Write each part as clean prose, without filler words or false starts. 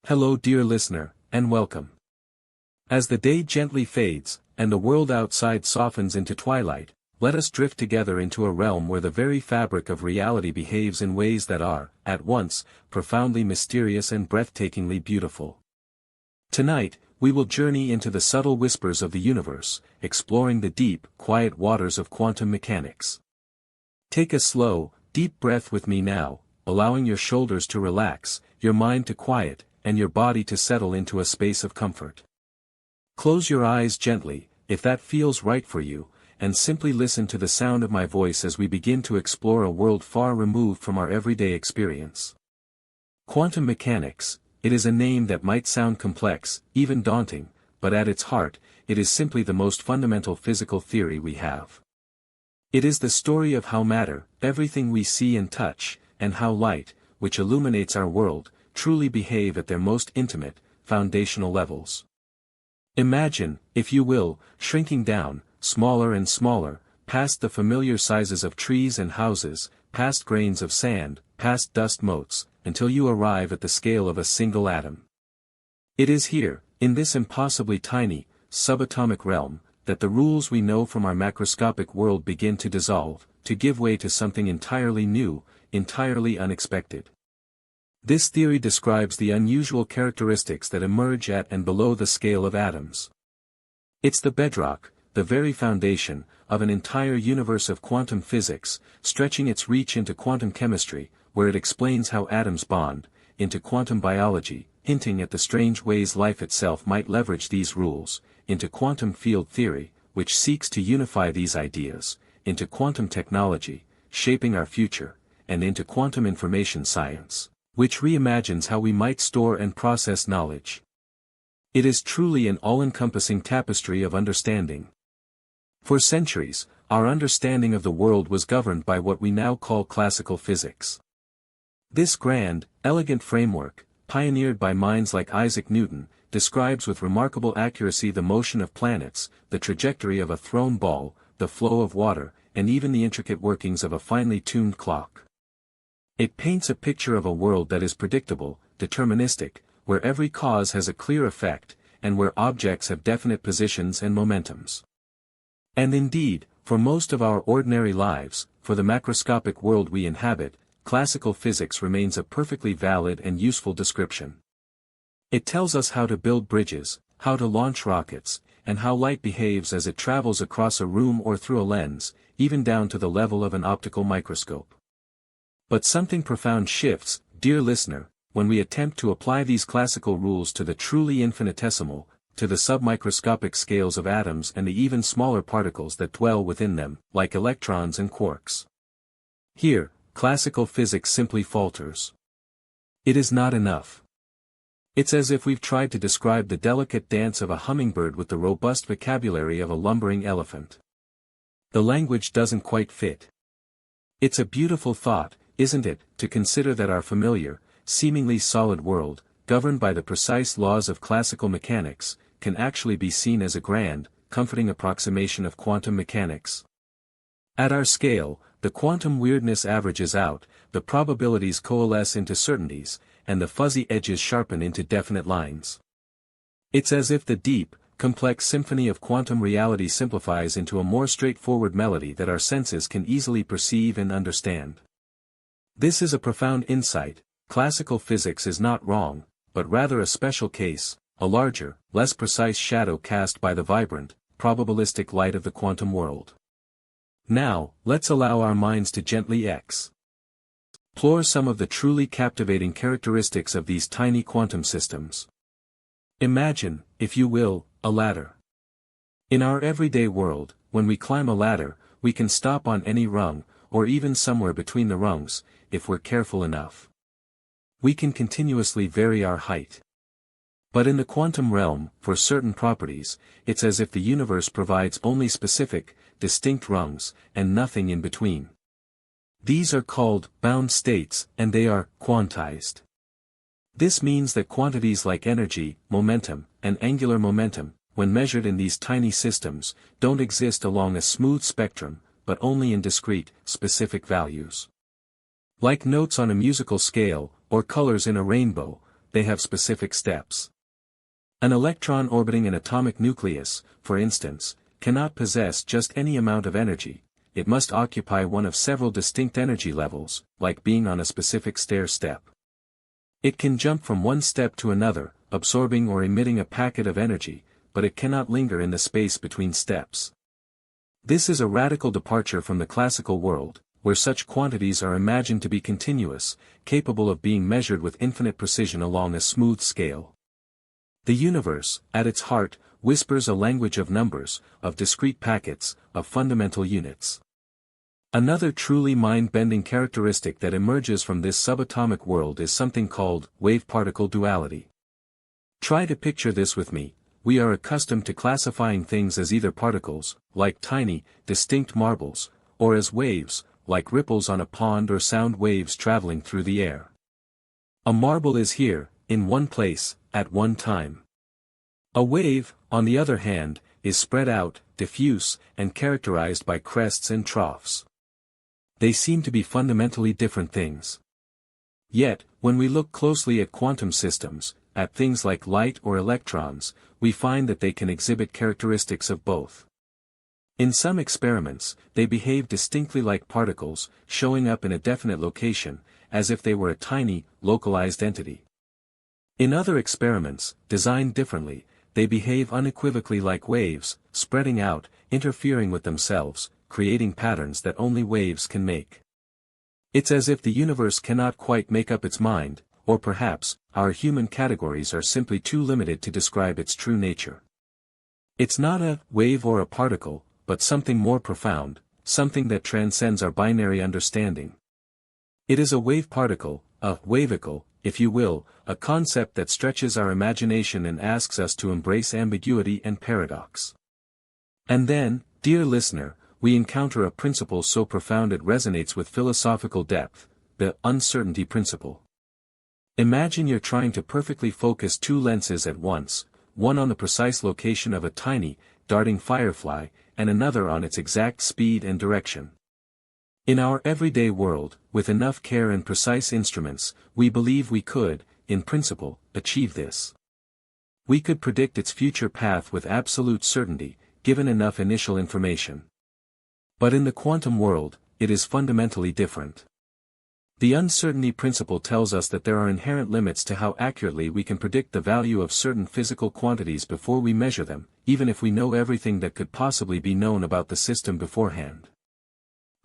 Hello dear listener, and welcome. As the day gently fades, and the world outside softens into twilight, let us drift together into a realm where the very fabric of reality behaves in ways that are, at once, profoundly mysterious and breathtakingly beautiful. Tonight, we will journey into the subtle whispers of the universe, exploring the deep, quiet waters of quantum mechanics. Take a slow, deep breath with me now, allowing your shoulders to relax, your mind to quiet, and your body to settle into a space of comfort. Close your eyes gently, if that feels right for you, and simply listen to the sound of my voice as we begin to explore a world far removed from our everyday experience. Quantum mechanics, it is a name that might sound complex, even daunting, but at its heart, it is simply the most fundamental physical theory we have. It is the story of how matter, everything we see and touch, and how light, which illuminates our world, truly behave at their most intimate, foundational levels. Imagine, if you will, shrinking down, smaller and smaller, past the familiar sizes of trees and houses, past grains of sand, past dust motes, until you arrive at the scale of a single atom. It is here, in this impossibly tiny, subatomic realm, that the rules we know from our macroscopic world begin to dissolve, to give way to something entirely new, entirely unexpected. This theory describes the unusual characteristics that emerge at and below the scale of atoms. It's the bedrock, the very foundation, of an entire universe of quantum physics, stretching its reach into quantum chemistry, where it explains how atoms bond, into quantum biology, hinting at the strange ways life itself might leverage these rules, into quantum field theory, which seeks to unify these ideas, into quantum technology, shaping our future, and into quantum information science, which reimagines how we might store and process knowledge. It is truly an all-encompassing tapestry of understanding. For centuries, our understanding of the world was governed by what we now call classical physics. This grand, elegant framework, pioneered by minds like Isaac Newton, describes with remarkable accuracy the motion of planets, the trajectory of a thrown ball, the flow of water, and even the intricate workings of a finely tuned clock. It paints a picture of a world that is predictable, deterministic, where every cause has a clear effect, and where objects have definite positions and momentums. And indeed, for most of our ordinary lives, for the macroscopic world we inhabit, classical physics remains a perfectly valid and useful description. It tells us how to build bridges, how to launch rockets, and how light behaves as it travels across a room or through a lens, even down to the level of an optical microscope. But something profound shifts, dear listener, when we attempt to apply these classical rules to the truly infinitesimal, to the submicroscopic scales of atoms and the even smaller particles that dwell within them, like electrons and quarks. Here, classical physics simply falters. It is not enough. It's as if we've tried to describe the delicate dance of a hummingbird with the robust vocabulary of a lumbering elephant. The language doesn't quite fit. It's a beautiful thought, isn't it, to consider that our familiar, seemingly solid world, governed by the precise laws of classical mechanics, can actually be seen as a grand, comforting approximation of quantum mechanics. At our scale, the quantum weirdness averages out, the probabilities coalesce into certainties, and the fuzzy edges sharpen into definite lines. It's as if the deep, complex symphony of quantum reality simplifies into a more straightforward melody that our senses can easily perceive and understand. This is a profound insight. Classical physics is not wrong, but rather a special case, a larger, less precise shadow cast by the vibrant, probabilistic light of the quantum world. Now, let's allow our minds to gently explore some of the truly captivating characteristics of these tiny quantum systems. Imagine, if you will, a ladder. In our everyday world, when we climb a ladder, we can stop on any rung, or even somewhere between the rungs, if we're careful enough. We can continuously vary our height. But in the quantum realm, for certain properties, it's as if the universe provides only specific, distinct rungs, and nothing in between. These are called bound states, and they are quantized. This means that quantities like energy, momentum, and angular momentum, when measured in these tiny systems, don't exist along a smooth spectrum, but only in discrete, specific values. Like notes on a musical scale, or colors in a rainbow, they have specific steps. An electron orbiting an atomic nucleus, for instance, cannot possess just any amount of energy. It must occupy one of several distinct energy levels, like being on a specific stair step. It can jump from one step to another, absorbing or emitting a packet of energy, but it cannot linger in the space between steps. This is a radical departure from the classical world, where such quantities are imagined to be continuous, capable of being measured with infinite precision along a smooth scale. The universe, at its heart, whispers a language of numbers, of discrete packets, of fundamental units. Another truly mind-bending characteristic that emerges from this subatomic world is something called wave-particle duality. Try to picture this with me. We are accustomed to classifying things as either particles, like tiny, distinct marbles, or as waves, like ripples on a pond or sound waves traveling through the air. A marble is here, in one place, at one time. A wave, on the other hand, is spread out, diffuse, and characterized by crests and troughs. They seem to be fundamentally different things. Yet, when we look closely at quantum systems, at things like light or electrons, we find that they can exhibit characteristics of both. In some experiments, they behave distinctly like particles, showing up in a definite location, as if they were a tiny, localized entity. In other experiments, designed differently, they behave unequivocally like waves, spreading out, interfering with themselves, creating patterns that only waves can make. It's as if the universe cannot quite make up its mind, or perhaps, our human categories are simply too limited to describe its true nature. It's not a wave or a particle, but something more profound, something that transcends our binary understanding. It is a wave-particle, a wavicle, if you will, a concept that stretches our imagination and asks us to embrace ambiguity and paradox. And then, dear listener, we encounter a principle so profound it resonates with philosophical depth, the uncertainty principle. Imagine you're trying to perfectly focus two lenses at once, one on the precise location of a tiny, darting firefly, and another on its exact speed and direction. In our everyday world, with enough care and precise instruments, we believe we could, in principle, achieve this. We could predict its future path with absolute certainty, given enough initial information. But in the quantum world, it is fundamentally different. The uncertainty principle tells us that there are inherent limits to how accurately we can predict the value of certain physical quantities before we measure them, even if we know everything that could possibly be known about the system beforehand.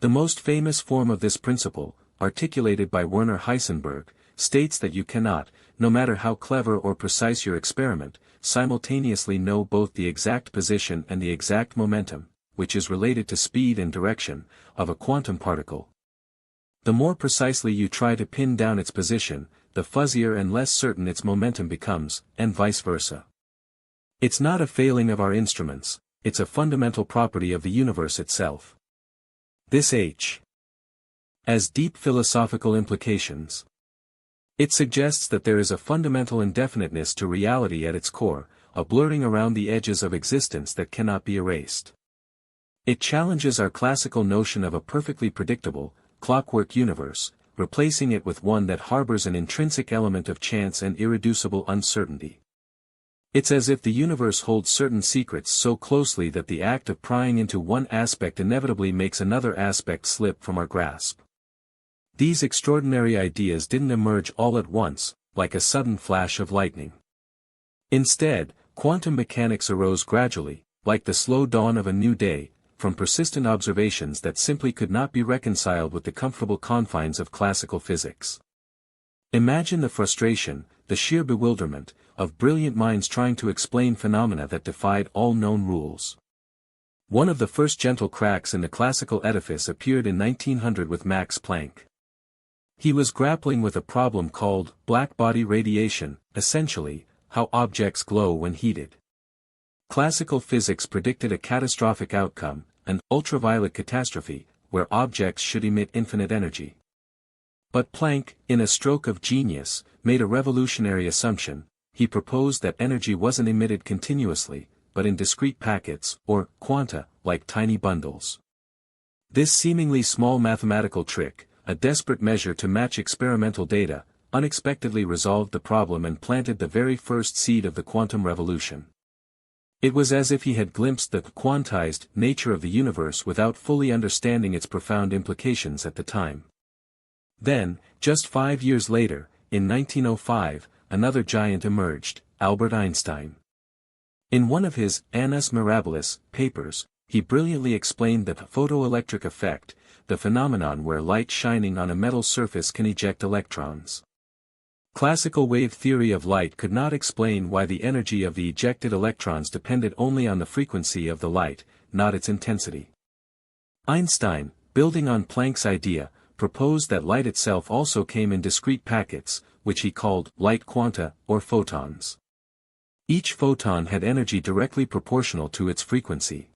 The most famous form of this principle, articulated by Werner Heisenberg, states that you cannot, no matter how clever or precise your experiment, simultaneously know both the exact position and the exact momentum, which is related to speed and direction, of a quantum particle. The more precisely you try to pin down its position, the fuzzier and less certain its momentum becomes, and vice versa. It's not a failing of our instruments, it's a fundamental property of the universe itself. This has deep philosophical implications. It suggests that there is a fundamental indefiniteness to reality at its core, a blurring around the edges of existence that cannot be erased. It challenges our classical notion of a perfectly predictable, clockwork universe, replacing it with one that harbors an intrinsic element of chance and irreducible uncertainty. It's as if the universe holds certain secrets so closely that the act of prying into one aspect inevitably makes another aspect slip from our grasp. These extraordinary ideas didn't emerge all at once, like a sudden flash of lightning. Instead, quantum mechanics arose gradually, like the slow dawn of a new day, from persistent observations that simply could not be reconciled with the comfortable confines of classical physics. Imagine the frustration, the sheer bewilderment, of brilliant minds trying to explain phenomena that defied all known rules. One of the first gentle cracks in the classical edifice appeared in 1900 with Max Planck. He was grappling with a problem called black-body radiation, essentially, how objects glow when heated. Classical physics predicted a catastrophic outcome, an ultraviolet catastrophe, where objects should emit infinite energy. But Planck, in a stroke of genius, made a revolutionary assumption. He proposed that energy wasn't emitted continuously, but in discrete packets, or quanta, like tiny bundles. This seemingly small mathematical trick, a desperate measure to match experimental data, unexpectedly resolved the problem and planted the very first seed of the quantum revolution. It was as if he had glimpsed the quantized nature of the universe without fully understanding its profound implications at the time. Then, just 5 years later, in 1905, another giant emerged, Albert Einstein. In one of his Annus Mirabilis papers, he brilliantly explained the photoelectric effect, the phenomenon where light shining on a metal surface can eject electrons. Classical wave theory of light could not explain why the energy of the ejected electrons depended only on the frequency of the light, not its intensity. Einstein, building on Planck's idea, proposed that light itself also came in discrete packets, which he called light quanta, or photons. Each photon had energy directly proportional to its frequency.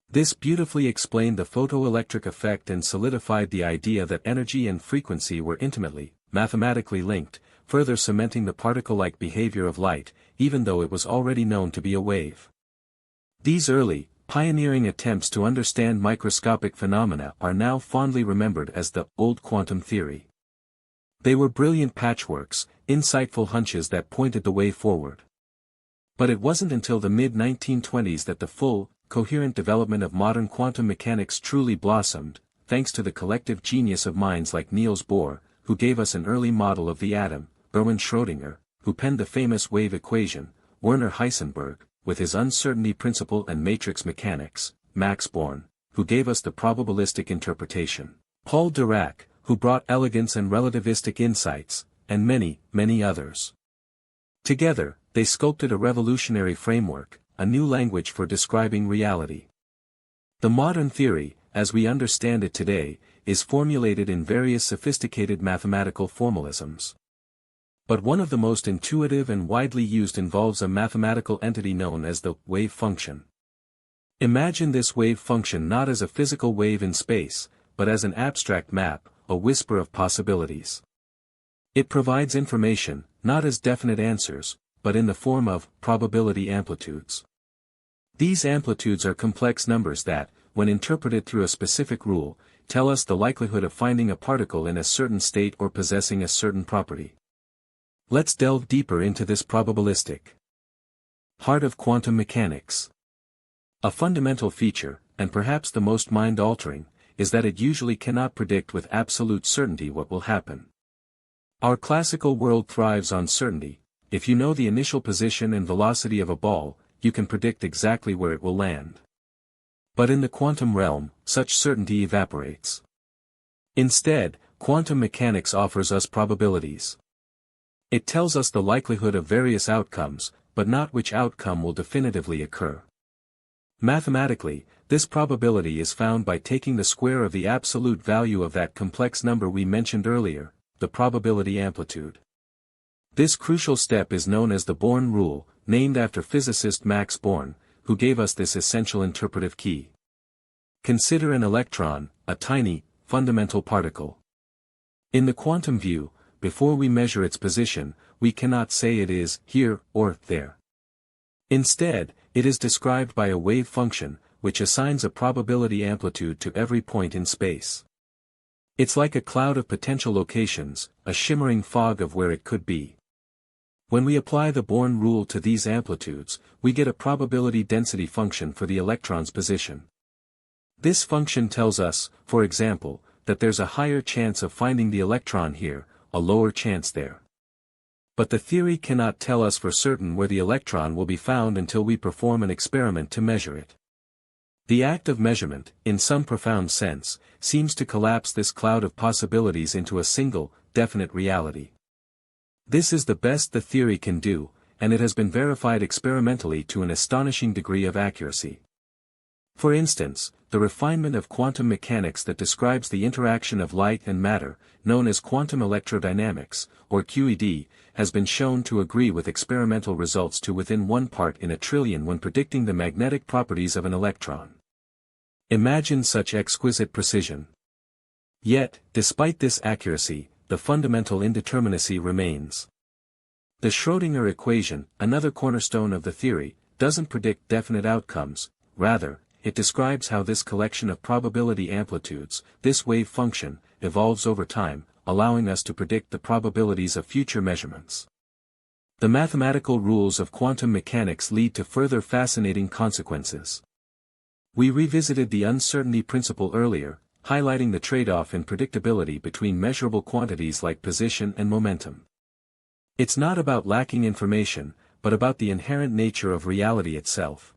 This beautifully explained the photoelectric effect and solidified the idea that energy and frequency were intimately, mathematically linked, further cementing the particle-like behavior of light, even though it was already known to be a wave. These early, pioneering attempts to understand microscopic phenomena are now fondly remembered as the old quantum theory. They were brilliant patchworks, insightful hunches that pointed the way forward. But it wasn't until the mid-1920s that the full, coherent development of modern quantum mechanics truly blossomed, thanks to the collective genius of minds like Niels Bohr, who gave us an early model of the atom, Erwin Schrödinger, who penned the famous wave equation, Werner Heisenberg, with his uncertainty principle and matrix mechanics, Max Born, who gave us the probabilistic interpretation, Paul Dirac, who brought elegance and relativistic insights, and many, many others. Together, they sculpted a revolutionary framework, a new language for describing reality. The modern theory, as we understand it today, is formulated in various sophisticated mathematical formalisms. But one of the most intuitive and widely used involves a mathematical entity known as the wave function. Imagine this wave function not as a physical wave in space, but as an abstract map, a whisper of possibilities. It provides information, not as definite answers, but in the form of probability amplitudes. These amplitudes are complex numbers that, when interpreted through a specific rule, tell us the likelihood of finding a particle in a certain state or possessing a certain property. Let's delve deeper into this probabilistic heart of quantum mechanics. A fundamental feature, and perhaps the most mind-altering, is that it usually cannot predict with absolute certainty what will happen. Our classical world thrives on certainty. If you know the initial position and velocity of a ball, you can predict exactly where it will land. But in the quantum realm, such certainty evaporates. Instead, quantum mechanics offers us probabilities. It tells us the likelihood of various outcomes, but not which outcome will definitively occur. Mathematically, this probability is found by taking the square of the absolute value of that complex number we mentioned earlier, the probability amplitude. This crucial step is known as the Born rule, named after physicist Max Born, who gave us this essential interpretive key. Consider an electron, a tiny, fundamental particle. In the quantum view, before we measure its position, we cannot say it is here or there. Instead, it is described by a wave function, which assigns a probability amplitude to every point in space. It's like a cloud of potential locations, a shimmering fog of where it could be. When we apply the Born rule to these amplitudes, we get a probability density function for the electron's position. This function tells us, for example, that there's a higher chance of finding the electron here, a lower chance there. But the theory cannot tell us for certain where the electron will be found until we perform an experiment to measure it. The act of measurement, in some profound sense, seems to collapse this cloud of possibilities into a single, definite reality. This is the best the theory can do, and it has been verified experimentally to an astonishing degree of accuracy. For instance, the refinement of quantum mechanics that describes the interaction of light and matter, known as quantum electrodynamics, or QED, has been shown to agree with experimental results to within 1 part in a trillion when predicting the magnetic properties of an electron. Imagine such exquisite precision. Yet, despite this accuracy, the fundamental indeterminacy remains. The Schrödinger equation, another cornerstone of the theory, doesn't predict definite outcomes, rather, it describes how this collection of probability amplitudes, this wave function, evolves over time, allowing us to predict the probabilities of future measurements. The mathematical rules of quantum mechanics lead to further fascinating consequences. We revisited the uncertainty principle earlier, highlighting the trade-off in predictability between measurable quantities like position and momentum. It's not about lacking information, but about the inherent nature of reality itself.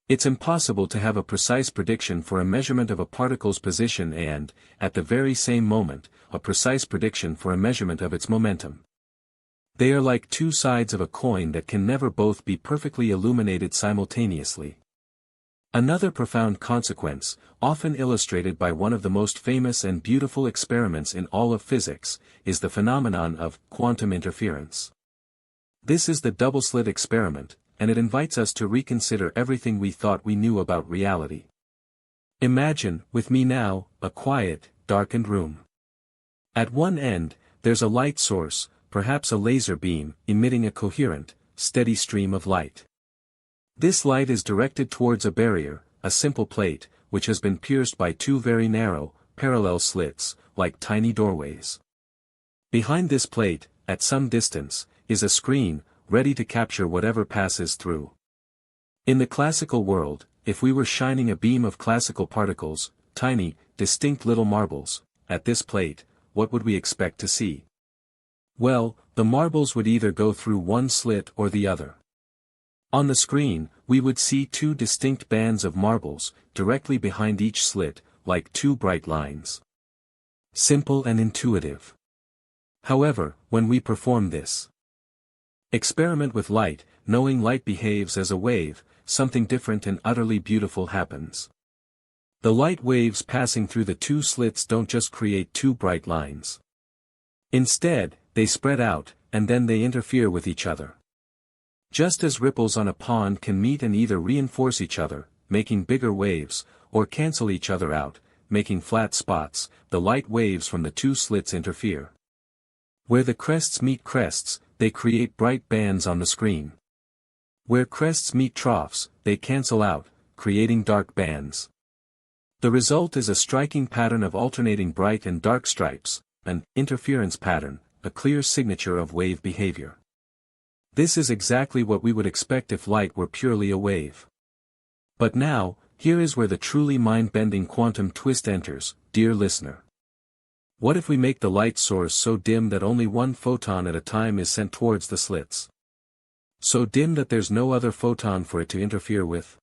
It's impossible to have a precise prediction for a measurement of a particle's position and, at the very same moment, a precise prediction for a measurement of its momentum. They are like two sides of a coin that can never both be perfectly illuminated simultaneously. Another profound consequence, often illustrated by one of the most famous and beautiful experiments in all of physics, is the phenomenon of quantum interference. This is the double-slit experiment, and it invites us to reconsider everything we thought we knew about reality. Imagine, with me now, a quiet, darkened room. At one end, there's a light source, perhaps a laser beam, emitting a coherent, steady stream of light. This light is directed towards a barrier, a simple plate, which has been pierced by two very narrow, parallel slits, like tiny doorways. Behind this plate, at some distance, is a screen, ready to capture whatever passes through. In the classical world, if we were shining a beam of classical particles, tiny, distinct little marbles, at this plate, what would we expect to see? Well, the marbles would either go through one slit or the other. On the screen, we would see two distinct bands of marbles, directly behind each slit, like two bright lines. Simple and intuitive. However, when we perform this experiment with light, knowing light behaves as a wave, something different and utterly beautiful happens. The light waves passing through the two slits don't just create two bright lines. Instead, they spread out, and then they interfere with each other. Just as ripples on a pond can meet and either reinforce each other, making bigger waves, or cancel each other out, making flat spots, the light waves from the two slits interfere. Where the crests meet crests, they create bright bands on the screen. Where crests meet troughs, they cancel out, creating dark bands. The result is a striking pattern of alternating bright and dark stripes, an interference pattern, a clear signature of wave behavior. This is exactly what we would expect if light were purely a wave. But now, here is where the truly mind-bending quantum twist enters, dear listener. What if we make the light source so dim that only one photon at a time is sent towards the slits? So dim that there's no other photon for it to interfere with?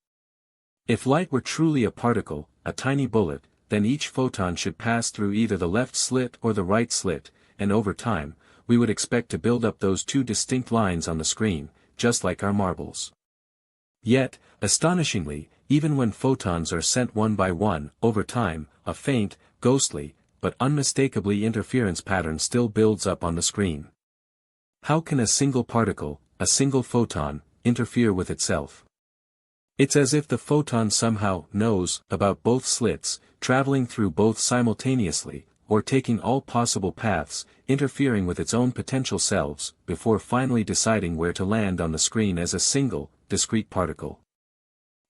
If light were truly a particle, a tiny bullet, then each photon should pass through either the left slit or the right slit, and over time, we would expect to build up those two distinct lines on the screen, just like our marbles. Yet, astonishingly, even when photons are sent one by one, over time, a faint, ghostly, but unmistakably interference pattern still builds up on the screen. How can a single particle, a single photon, interfere with itself? It's as if the photon somehow knows about both slits, traveling through both simultaneously, or taking all possible paths, interfering with its own potential selves, before finally deciding where to land on the screen as a single, discrete particle.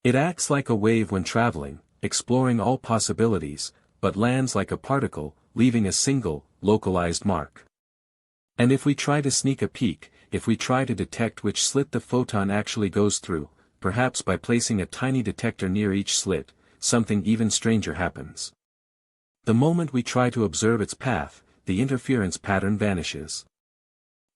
It acts like a wave when traveling, exploring all possibilities, but lands like a particle, leaving a single, localized mark. And if we try to sneak a peek, if we try to detect which slit the photon actually goes through, perhaps by placing a tiny detector near each slit, something even stranger happens. The moment we try to observe its path, the interference pattern vanishes.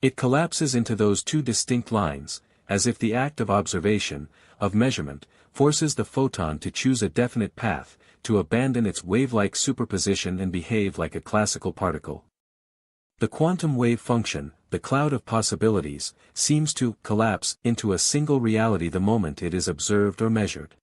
It collapses into those two distinct lines, as if the act of observation, of measurement, forces the photon to choose a definite path, to abandon its wave-like superposition and behave like a classical particle. The quantum wave function, the cloud of possibilities, seems to collapse into a single reality the moment it is observed or measured.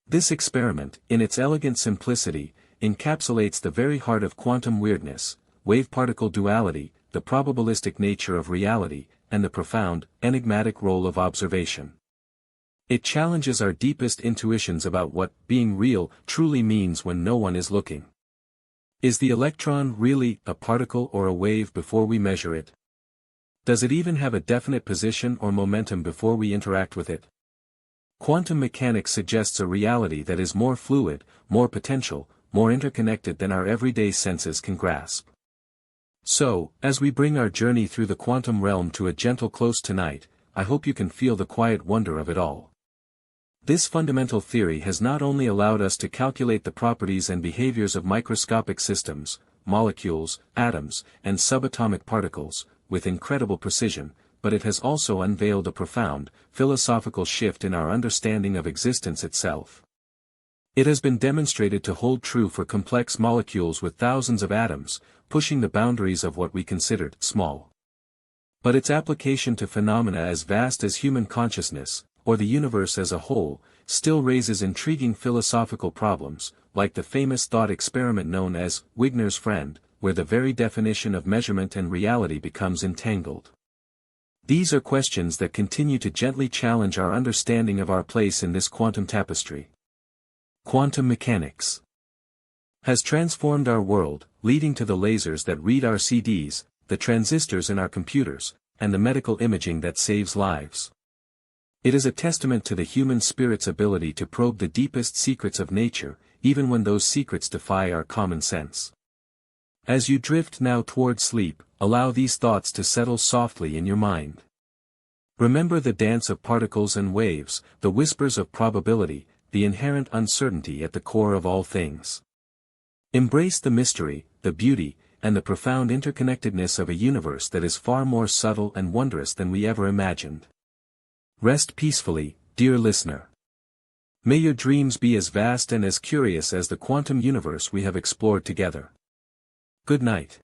This experiment, in its elegant simplicity, encapsulates the very heart of quantum weirdness, wave-particle duality, the probabilistic nature of reality, and the profound, enigmatic role of observation. It challenges our deepest intuitions about what being real truly means when no one is looking. Is the electron really a particle or a wave before we measure it? Does it even have a definite position or momentum before we interact with it? Quantum mechanics suggests a reality that is more fluid, more potential, more interconnected than our everyday senses can grasp. So, as we bring our journey through the quantum realm to a gentle close tonight, I hope you can feel the quiet wonder of it all. This fundamental theory has not only allowed us to calculate the properties and behaviors of microscopic systems, molecules, atoms, and subatomic particles, with incredible precision, but it has also unveiled a profound, philosophical shift in our understanding of existence itself. It has been demonstrated to hold true for complex molecules with thousands of atoms, pushing the boundaries of what we considered small. But its application to phenomena as vast as human consciousness, or the universe as a whole, still raises intriguing philosophical problems, like the famous thought experiment known as Wigner's friend, where the very definition of measurement and reality becomes entangled. These are questions that continue to gently challenge our understanding of our place in this quantum tapestry. Quantum mechanics has transformed our world, leading to the lasers that read our CDs, the transistors in our computers, and the medical imaging that saves lives. It is a testament to the human spirit's ability to probe the deepest secrets of nature, even when those secrets defy our common sense. As you drift now toward sleep, allow these thoughts to settle softly in your mind. Remember the dance of particles and waves, the whispers of probability, the inherent uncertainty at the core of all things. Embrace the mystery, the beauty, and the profound interconnectedness of a universe that is far more subtle and wondrous than we ever imagined. Rest peacefully, dear listener. May your dreams be as vast and as curious as the quantum universe we have explored together. Good night.